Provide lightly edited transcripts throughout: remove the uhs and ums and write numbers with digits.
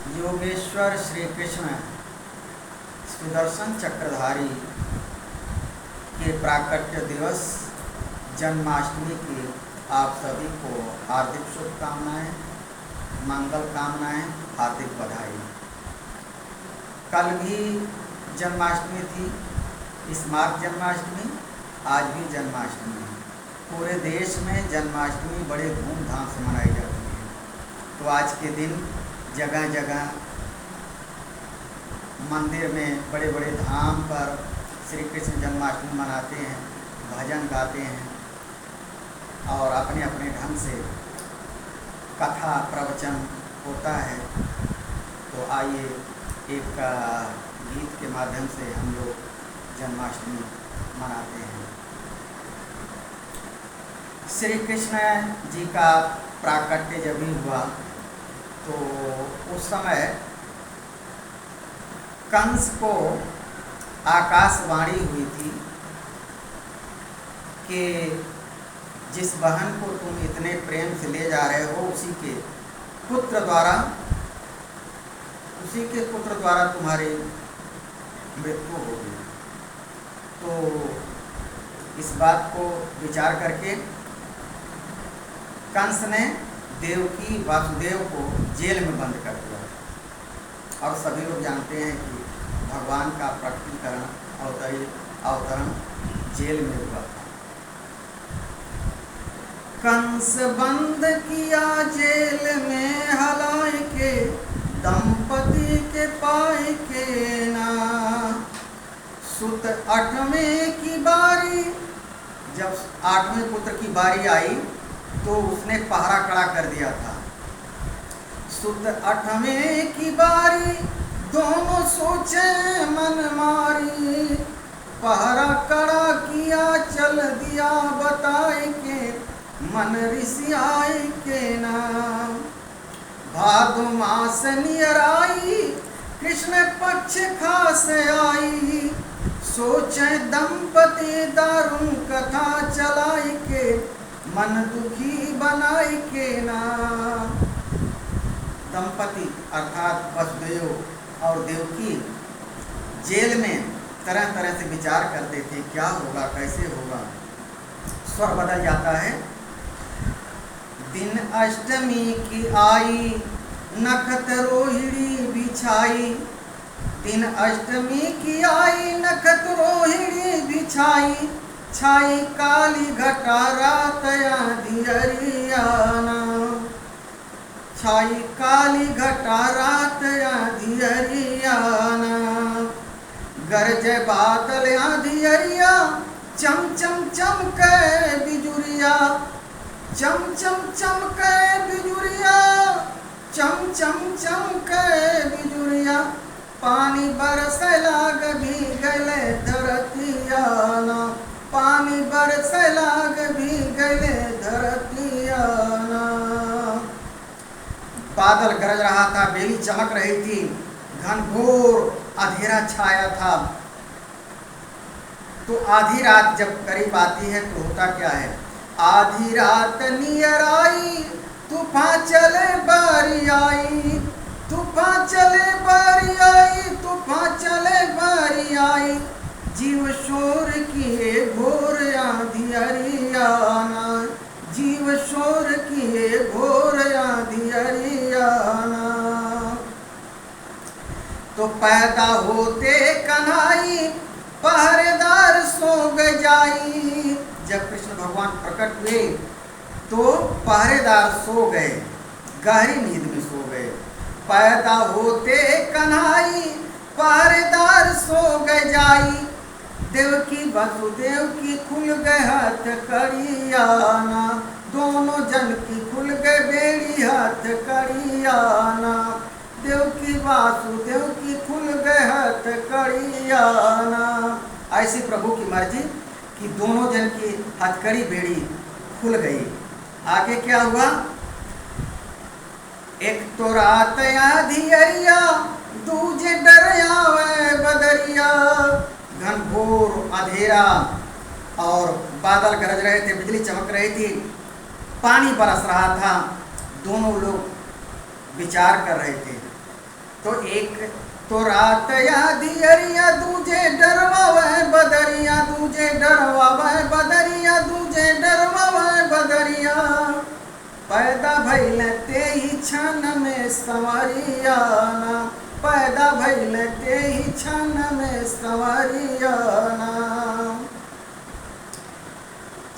योगेश्वर श्री कृष्ण सुदर्शन चक्रधारी के प्राकट्य दिवस जन्माष्टमी की आप सभी को हार्दिक शुभकामनाएं, मंगल कामनाएं, हार्दिक बधाई। कल भी जन्माष्टमी थी, इस मार्च जन्माष्टमी, आज भी जन्माष्टमी है। पूरे देश में जन्माष्टमी बड़े धूमधाम से मनाई जाती है। तो आज के दिन जगह जगह मंदिर में बड़े बड़े धाम पर श्री कृष्ण जन्माष्टमी मनाते हैं, भजन गाते हैं और अपने अपने ढंग से कथा प्रवचन होता है। तो आइए एक गीत के माध्यम से हम लोग जन्माष्टमी मनाते हैं। श्री कृष्ण जी का प्राकट्य जब भी हुआ तो उस समय कंस को आकाशवाणी हुई थी कि जिस बहन को तुम इतने प्रेम से ले जा रहे हो उसी के पुत्र द्वारा तुम्हारी मृत्यु होगी। तो इस बात को विचार करके कंस ने देवकी वासुदेव को जेल में बंद कर दिया। और सभी लोग जानते हैं कि भगवान का प्रकटीकरण अवतरण जेल में हुआ था। कंस बंद किया जेल में हलाए के, दंपति के पाए के ना। सुत 8वें की बारी, जब 8वें पुत्र की बारी आई तो उसने पहरा कड़ा कर दिया था। सुत 8वें की बारी, दोनों सोचे मन मारी। पहरा कड़ा किया चल दिया बताए के, मन ऋषियाए के नाम। भादो मास नियर आई, कृष्ण पक्ष खास आई। सोचे दंपति दारुण कथा चलाई के, मन दुखी बनाई के नाम। दंपति अर्थात वसुदेव और देवकी जेल में तरह तरह से विचार करते थे, क्या होगा, कैसे होगा। स्वर बदल जाता है। दिन अष्टमी की आई, नखत रोहिणी बिछाई। दिन अष्टमी की आई, नखत रोहिणी बिछाई। छाई काली घटा रात अंधियरियाना। छाई काली घटा रात अंधियरियाना। गरजे बादल अंधियरिया, चम चम चमके बिजुरिया। चम चम चमके बिजुरिया, चम चम चमके बिजुरिया। पानी बरसे लाग भी गले धरतियाना। पानी बरसे लाग भी गले धरतियाना। बादल गरज रहा था, बेली चमक रही थी, घनघोर अंधेरा छाया था। तो आधी रात जब करीब आती है तो होता क्या है, आधी रात नियर आई, तूफान चले बारी आई। तूफान चले बारी आई, तूफान चले बारी आई। जीव शोर किए घोर अंधियरियाना। जीव शोर किए घोर अंधियरियाना। तो पैदा होते कन्हई, पहरेदार सो जाई। जब कृष्ण भगवान प्रकट हुए तो पहरेदार सो गए, गहरी नींद में सो गए। पैदा होते कन्हई, पहरेदार सो जाई। देवकी वसुदेव की खुल गए हाथ कड़ियाना। दोनों जन की खुल गए बेड़ी हाथ कड़ियाना। देवकी वासुदेव की खुल गए हाथ कड़ियाना। ऐसी प्रभु की मर्जी कि दोनों जन की हथकड़ी बेड़ी खुल गई। आगे क्या हुआ, एक तो रात अंधियरिया, दूजे डर आवे बदरिया। घनघोर अंधेरा और बादल गरज रहे थे, बिजली चमक रही थी, पानी बरस रहा था। दोनों लोग विचार कर रहे थे तो एक तो रात या दियरिया दूजे डरवा वह बदरिया, दूजे डरवा वह बदरिया, दूजे डरवा वह बदरिया। पैदा भइल ते ही क्षण में संवरिया ना, पैदा भइल ते ही क्षण में संवरिया ना।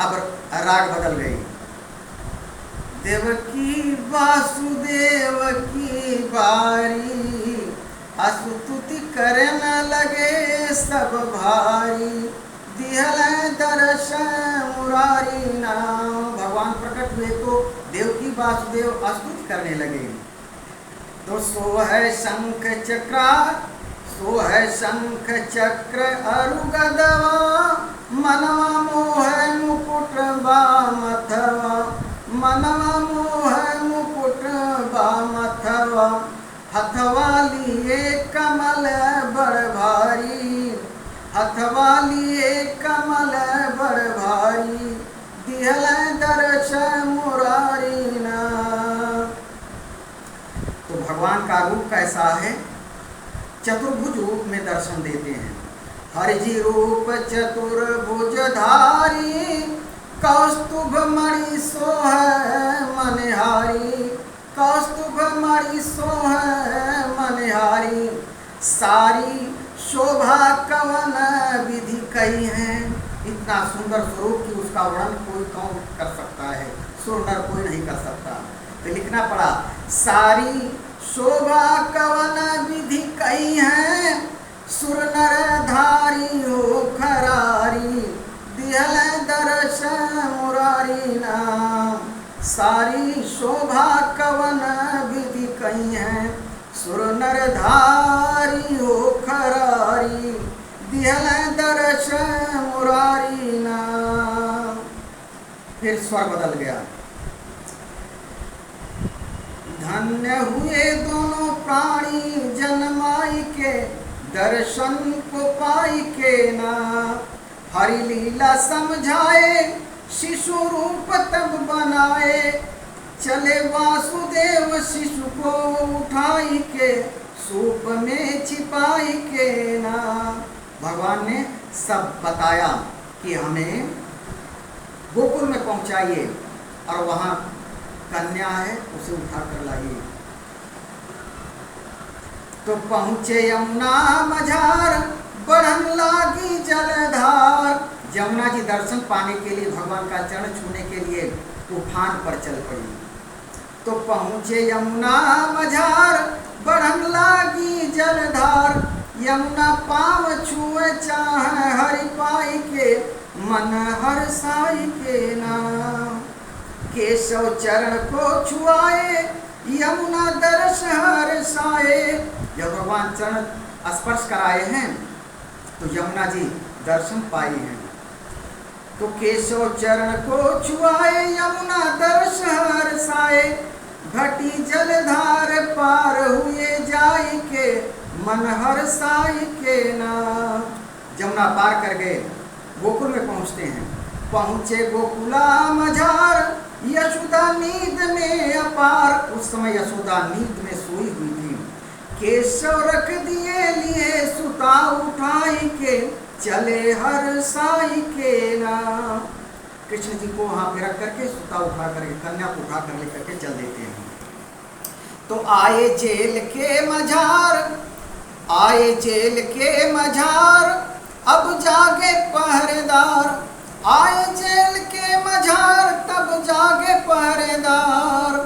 अब राग बदल गई। देवकी वासुदेव की बारी, स्तुति करन लगे सब भारी, दिहल दर्शन मुरारी नाम। भगवान प्रकट हुए तो देवकी वासुदेव स्तुति करने लगे। तो सो है शंख चक्र, सो है शंख चक्र अरु गदवा, मनवा मोह मुकुट बामथवा, मनवा मोह मुकुट बामथवा। हथवा लिए कमल बड़ भारी, हथवा लिए कमल बड़ भारी, दिहल दर्शन मुरारी ना। तो भगवान का रूप कैसा है? चतुर्भुज रूप में दर्शन देते हैं। हरिजी रूप चतुर्भुज धारी, कौस्तुभ मणि सोह मनहारी, कौस्तुभ मणि सोह मनहारी। सारी शोभा कवन विधि कही है। इतना सुंदर स्वरूप कि उसका वर्णन कोई कौन कर सकता है, सुर नर कोई नहीं कर सकता। तो लिखना पड़ा सारी शोभा कवन विधि कही है, सुर नर धारी हो खरारी, दिहल दर्शन मुरारी नाम। सारी शोभा कवन विधि कही है, सुर नर धारी हो खरारी, दिहल दर्शन मुरारी नाम। फिर स्वर बदल गया। धन्य हुए दोनों प्राणी जन्माई के, दर्शन को पाई के ना। हरि लीला समझाए शिशु रूप तब बनाए, चले वासुदेव शिशु को उठाई के, सूप में छिपाई के ना। भगवान ने सब बताया कि हमें गोकुल में पहुंचाइए और वहां कन्या है उसे उठा कर लाइए। तो पहुंचे यमुना मझार, बढ़न लागी जलधार। यमुना जी दर्शन पाने के लिए, भगवान का चरण छूने के लिए तूफान पर चल पड़ी। तो पहुंचे यमुना मझार, बढ़न लागी जलधार। यमुना पाव छुए चाहे हरि पाई के, मन हर्षाई के नाम। केशव चरण को छुआए, यमुना दर्श हर्षाए। जब भगवान चरण स्पर्श कराए हैं तो यमुना जी दर्शन पाई हैं। तो केशव चरण को छुआए, यमुना दर्श हर्षाए। घटी जलधार पार हुए जाई के, मन हर्षाई के नाम। यमुना पार कर गए, गोकुल में पहुंचते हैं। पहुंचे गोकुला मझार, यशोदा नींद में अपार। उस समय यशोदा नींद में सोई हुई थी। केशव रख दिए लिए सुता उठाई के, चले हर्षाई के नाम। कृष्ण जी को वहां पे रख करके सुता उठा करके, कन्या को उठा कर लेकर के चल देते हैं। तो आए जेल के मझार, आए जेल के मझार, अब जागे पहरेदार। आए जेल के मझार, तब जागे पहरेदार।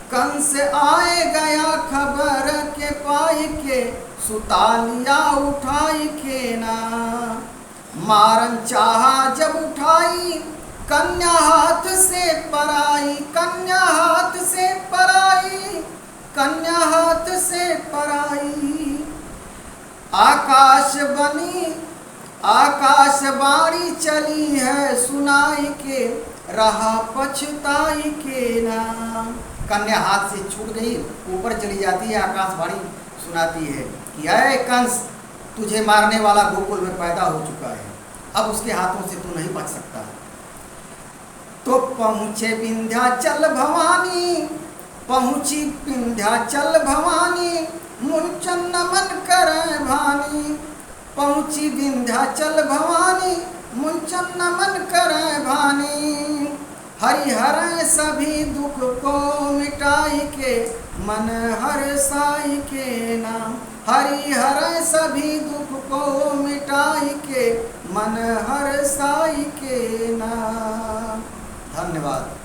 कंस आए गया खबर के पाई के, सुता लिया उठाई के ना। मारन चाहा जब उठाई, कन्या हाथ से पराई, कन्या हाथ से पराई, कन्या हाथ से पराई। आकाश बनी आकाशवाणी चली है सुनाई के, रहा पछताई के नाम। कन्या हाथ से छूट गई, ऊपर चली जाती है, आकाशवाणी सुनाती है कि अरे कंस, तुझे मारने वाला गोकुल में पैदा हो चुका है, अब उसके हाथों से तू नहीं बच सकता। तो पहुँचे विंध्याचल भवानी, पहुँची विंध्याचल भवानी। मुन रानी। पहुँची विंध्याचल भवानी, मुंचन नमन करे भानी। हरिहर सभी दुख को मिटाई के, मन हर साई के नाम। हरिहर सभी दुख को मिटाई के, मन हर साई के नाम। धन्यवाद।